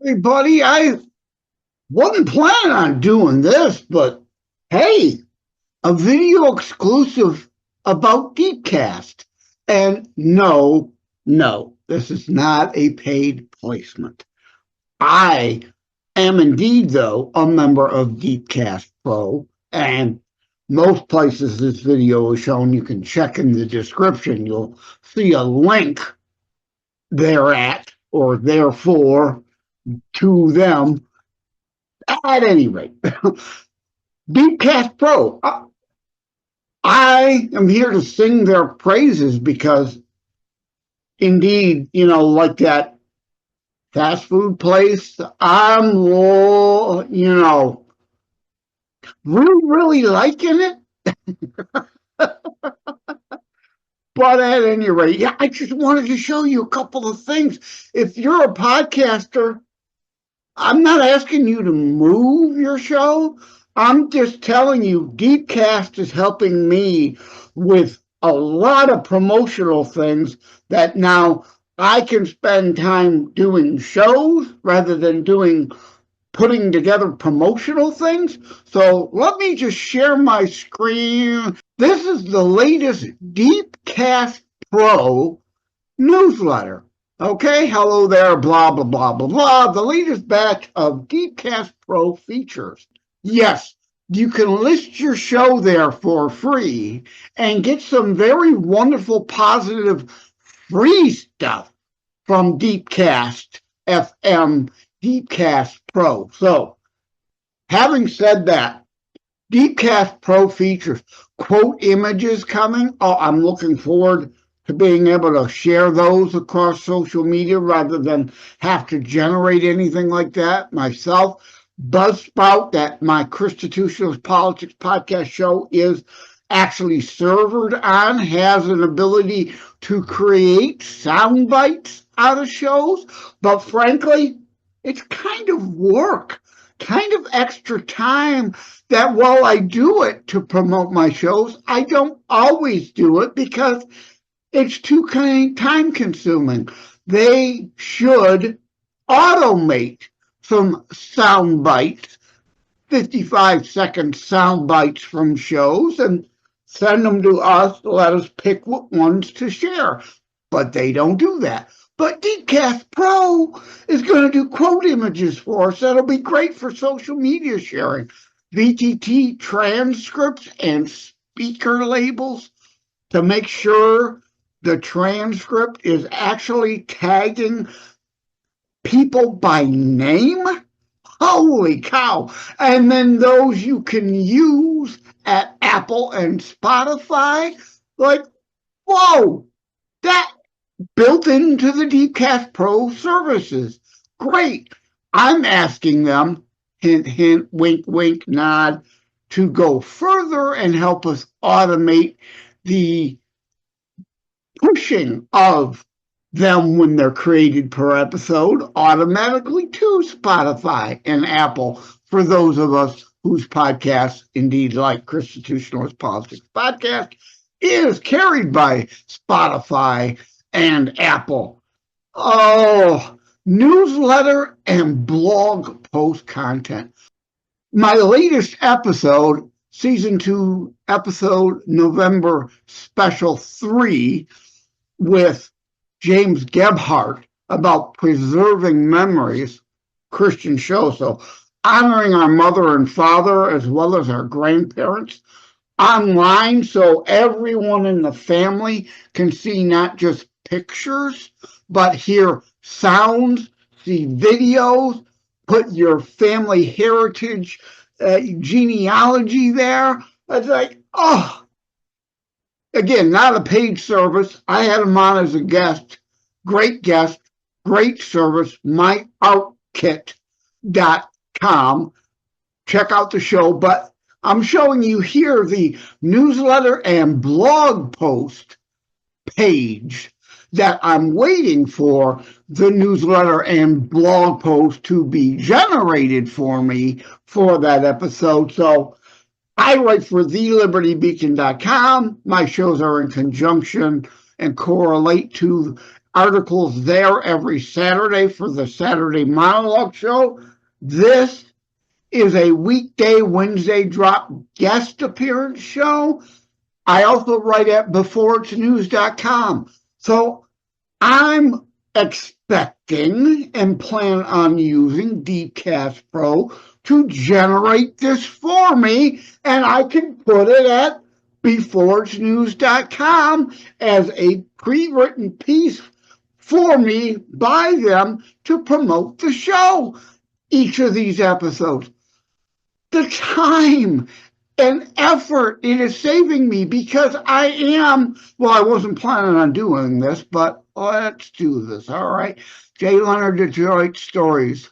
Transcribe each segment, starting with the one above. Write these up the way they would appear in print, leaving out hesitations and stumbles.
Everybody, I wasn't planning on doing this, but hey, a video exclusive about DeepCast. And no, this is not a paid placement. I am indeed, though, a member of DeepCastPRO, and most places this video is shown. You can check in the description. You'll see a link thereat or therefore to them. At any rate, DeepCastPRO, I am here to sing their praises because indeed, like that fast food place, I'm, really liking it. But at any rate, yeah, I just wanted to show you a couple of things. If you're a podcaster, I'm not asking you to move your show. I'm just telling you, DeepCast is helping me with a lot of promotional things that now I can spend time doing shows rather than putting together promotional things. So let me just share my screen. This is the latest DeepCastPRO newsletter. Okay, hello there, blah, blah, blah, blah, blah. The latest batch of DeepCastPRO features. Yes, you can list your show there for free and get some very wonderful, positive, free stuff from DeepCastFM, DeepCastPRO. So, having said that, DeepCastPRO features quote images coming. Oh, I'm looking forward to being able to share those across social media rather than have to generate anything like that myself. Buzzsprout, that my ChristiTutionalist Politics podcast show is actually servered on, has an ability to create sound bites out of shows, but frankly, it's kind of work, kind of extra time that while I do it to promote my shows, I don't always do it because it's too time consuming. They should automate some sound bites, 55-second sound bites from shows, and send them to us to let us pick what ones to share. But they don't do that. But DeepCastPRO is going to do quote images for us. That'll be great for social media sharing. VTT transcripts and speaker labels to make sure the transcript is actually tagging people by name. Holy cow. And then those you can use at Apple and Spotify. Like, whoa, that built into the DeepCastPRO services. Great. I'm asking them, hint, hint, wink, wink, nod, to go further and help us automate the pushing of them when they're created per episode automatically to Spotify and Apple for those of us whose podcasts, indeed like ChristiTutionalist Politics Podcast, is carried by Spotify and Apple. Oh, newsletter and blog post content. My latest episode, Season 2, Episode November Special 3, with James Gebhardt about preserving memories, Christian show. So honoring our mother and father as well as our grandparents online so everyone in the family can see not just pictures, but hear sounds, see videos, put your family heritage genealogy there. It's like, oh, again, not a paid service. I had him on as a guest, great service, myartkit.com. Check out the show, but I'm showing you here the newsletter and blog post page that I'm waiting for the newsletter and blog post to be generated for me for that episode. So I write for thelibertybeacon.com. My shows are in conjunction and correlate to articles there every Saturday for the Saturday Monologue Show. This is a weekday Wednesday drop guest appearance show. I also write at beforeitsnews.com. So I'm expecting and plan on using DeepCast Pro to generate this for me, and I can put it at beforeitsnews.com as a pre-written piece for me by them to promote the show. Each of these episodes. The time and effort it is saving me, because I wasn't planning on doing this, but let's do this, all right? Jay Leonard Detroit Stories,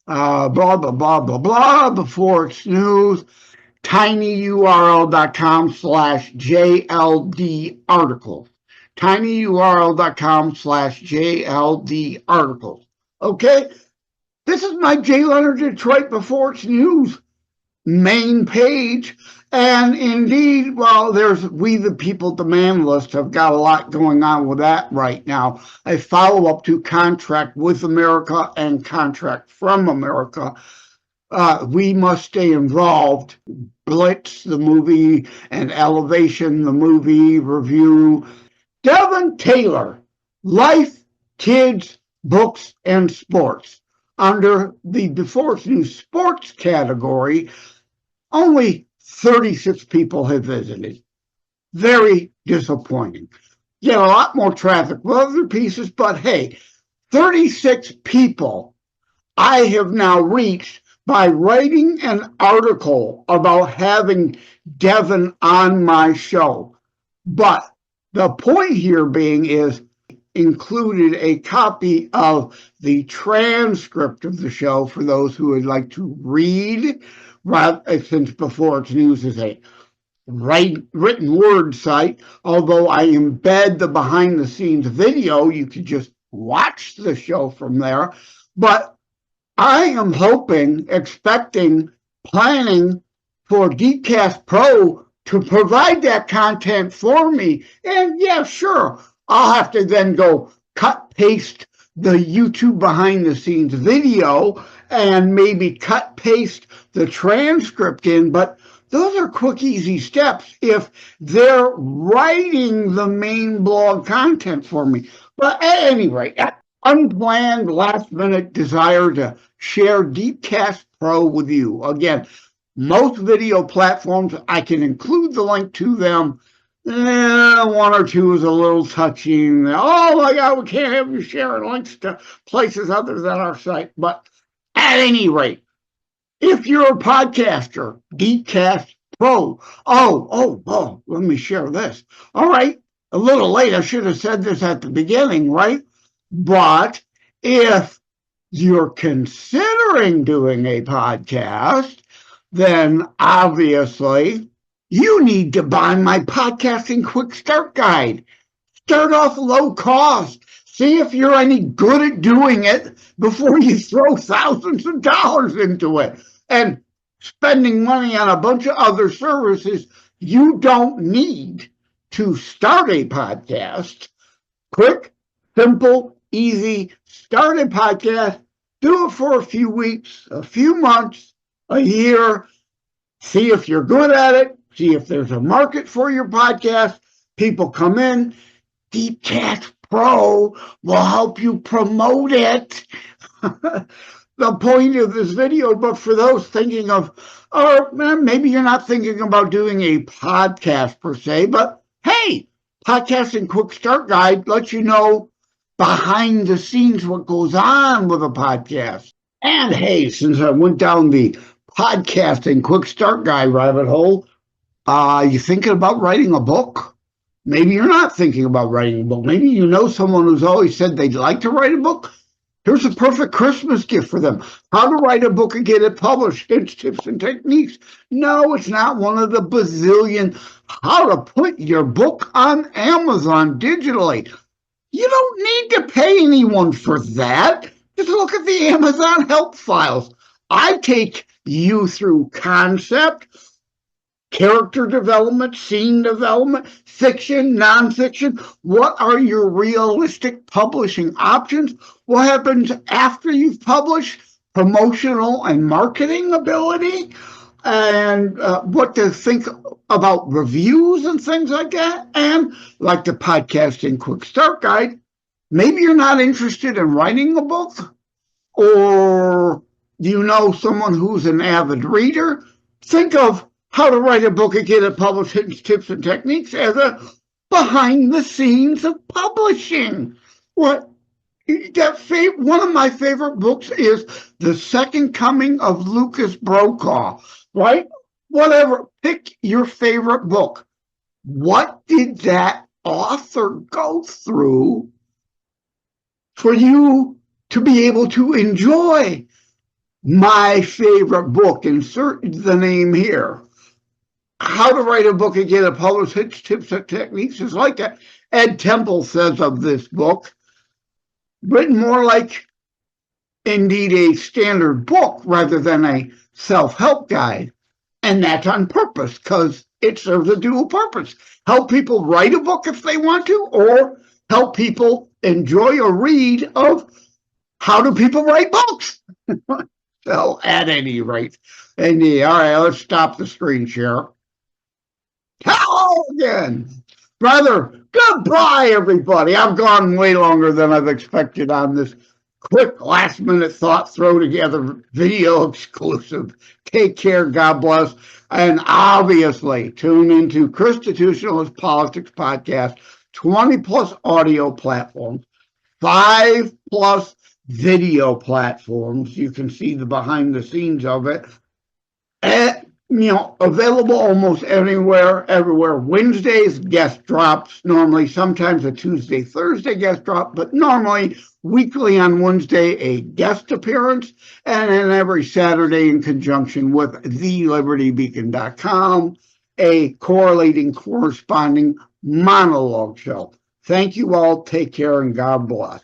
blah, blah, blah, blah, blah, Before It's News, tinyurl.com/JLD articles, tinyurl.com/JLD articles, okay? This is my Jay Leonard Detroit Before It's News main page, and indeed, well, there's We the People demand list. I've got a lot going on with that right now. A follow-up to Contract with America and Contract from America. We Must Stay Involved, Blitz, the movie, and Elevation, the movie review. Devin Taylor, Life, Kids, Books, and Sports. Under the Before It's News Sports category, only 36 people have visited. Very disappointing. Get a lot more traffic with other pieces, but hey, 36 people I have now reached by writing an article about having Devin on my show. But the point here being is included a copy of the transcript of the show for those who would like to read, since Before It's News is a written word site. Although I embed the behind-the-scenes video, you could just watch the show from there. But I am hoping, expecting, planning for DeepCast Pro to provide that content for me. And yeah, sure, I'll have to then go cut, paste the YouTube behind-the-scenes video and maybe cut, paste the transcript in, but those are quick, easy steps if they're writing the main blog content for me. But at any rate, unplanned, last-minute desire to share DeepCast Pro with you. Again, most video platforms, I can include the link to them. One or two is a little touchy. Oh my God, we can't have you sharing links to places other than our site. But at any rate, if you're a podcaster, DeepCast Pro. Oh, let me share this. All right, a little late. I should have said this at the beginning, right? But if you're considering doing a podcast, then obviously you need to buy my Podcasting Quick Start Guide. Start off low cost. See if you're any good at doing it before you throw thousands of dollars into it. And spending money on a bunch of other services you don't need to start a podcast. Quick, simple, easy, start a podcast. Do it for a few weeks, a few months, a year. See if you're good at it. See if there's a market for your podcast. People come in. DeepCast Pro will help you promote it. The point of this video, but for those thinking of, or maybe you're not thinking about doing a podcast per se, but hey, Podcasting Quick Start Guide lets you know behind the scenes what goes on with a podcast. And hey, since I went down the Podcasting Quick Start Guide rabbit hole, you thinking about writing a book? Maybe you're not thinking about writing a book. Maybe you know someone who's always said they'd like to write a book. Here's a perfect Christmas gift for them. How to write a book and get it published. Hints, tips, and techniques. No, it's not one of the bazillion how to put your book on Amazon digitally. You don't need to pay anyone for that. Just look at the Amazon help files. I take you through concept, character development, scene development, fiction, nonfiction? What are your realistic publishing options? What happens after you've published? Promotional and marketing ability, and what to think about reviews and things like that. And like the Podcasting Quick Start Guide, maybe you're not interested in writing a book, or you know someone who's an avid reader. Think of how to write a book and get it published, hints, tips, and techniques as a behind the scenes of publishing. What? One of my favorite books is The Second Coming of Lucas Brokaw, right? Whatever, pick your favorite book. What did that author go through for you to be able to enjoy my favorite book? Insert the name here. How to write a book and get it published, hints, tips, and techniques is like that. Ed Temple says of this book, written more like, indeed, a standard book rather than a self-help guide. And that's on purpose, because it serves a dual purpose. Help people write a book if they want to, or help people enjoy a read of how do people write books. So at any rate, all right, let's stop the screen share. Hello again. Brother, goodbye, everybody. I've gone way longer than I've expected on this quick last-minute thought throw-together video exclusive. Take care, God bless, and obviously tune into ChristiTutionalist Politics Podcast, 20-plus audio platforms, 5-plus video platforms. You can see the behind-the-scenes of it. And available almost anywhere, everywhere. Wednesdays, guest drops, normally, sometimes a Tuesday, Thursday guest drop, but normally weekly on Wednesday, a guest appearance, and then every Saturday in conjunction with thelibertybeacon.com, a corresponding monologue show. Thank you all. Take care, and God bless.